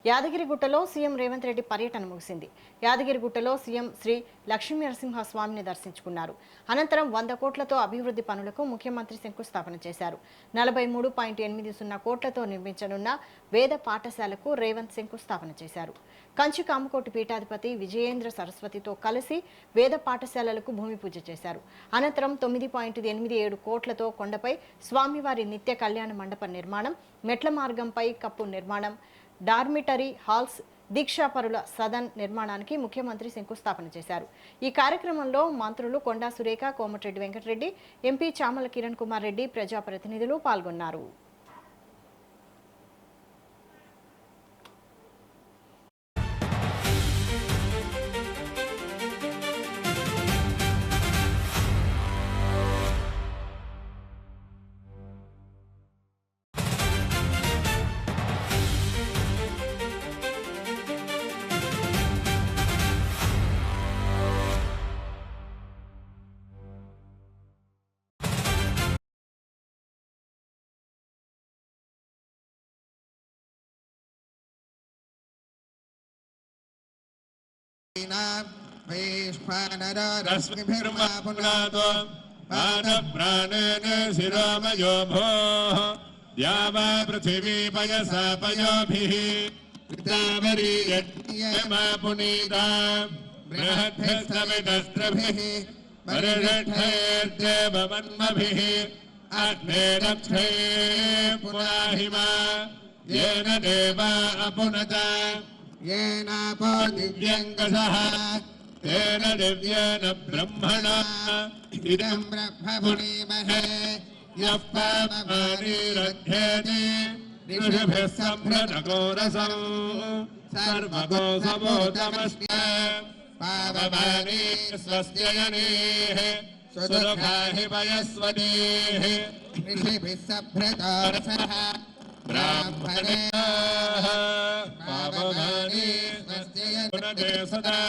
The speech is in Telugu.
యాదగిరిగుట్టలో సీఎం రేవంత్ రెడ్డి పర్యటన ముగిసింది. యాదగిరిగుట్టలో సీఎం శ్రీ లక్ష్మీనరసింహస్వామిని దర్శించుకున్నారు. అనంతరం 100 కోట్లతో అభివృద్ధి పనులకు ముఖ్యమంత్రి శంకుస్థాపన చేశారు. 43.80 కోట్లతో నిర్మించనున్న వేద పాఠశాలకు రేవంత్ శంకుస్థాపన చేశారు. కంచి కామకోటి పీఠాధిపతి విజయేంద్ర సరస్వతితో కలిసి వేద పాఠశాలలకు భూమి పూజ చేశారు. అనంతరం 9.87 కోట్లతో కొండపై స్వామివారి నిత్య కళ్యాణ మండప నిర్మాణం, మెట్ల మార్గంపై కప్పు నిర్మాణం, డార్మిటరీ హాల్స్, దీక్షాపరుల సదన్ నిర్మాణానికి ముఖ్యమంత్రి శంకుస్థాపన చేశారు. ఈ కార్యక్రమంలో మంత్రులు కొండా సురేఖ, కోమటిరెడ్డి వెంకటరెడ్డి, ఎంపీ చామల కిరణ్ కుమార్ రెడ్డి, ప్రజాప్రతినిధులు పాల్గొన్నారు. रश्मिभिर्मापुनातो पादप्राणेन शिरोमयो भोः द्यावा पृथिवी पयसा पयोभिः पितावरी यज्ञमा पुनीता बृहद्भिस्तमितस्त्रभिः परिषद्धैर्देवमन्मभिः अग्नेरक्षे पुराहिमा येन देवा अपुनता येनापो दिव्यङ्गसः तेन दिव्येन ब्रह्मणा इदं ब्रह्मपुरीमहे यः पापमानीरध्येति ऋषिभिः सम्भृतको रसौ सर्वकोसमोदमस्य पापमानी स्वस्य जनेः सुदुःखाहि पयस्वनेः ऋषिभिः सम्भृतो रसः ब्राह्मणेः पापमानी स्वस्य सदा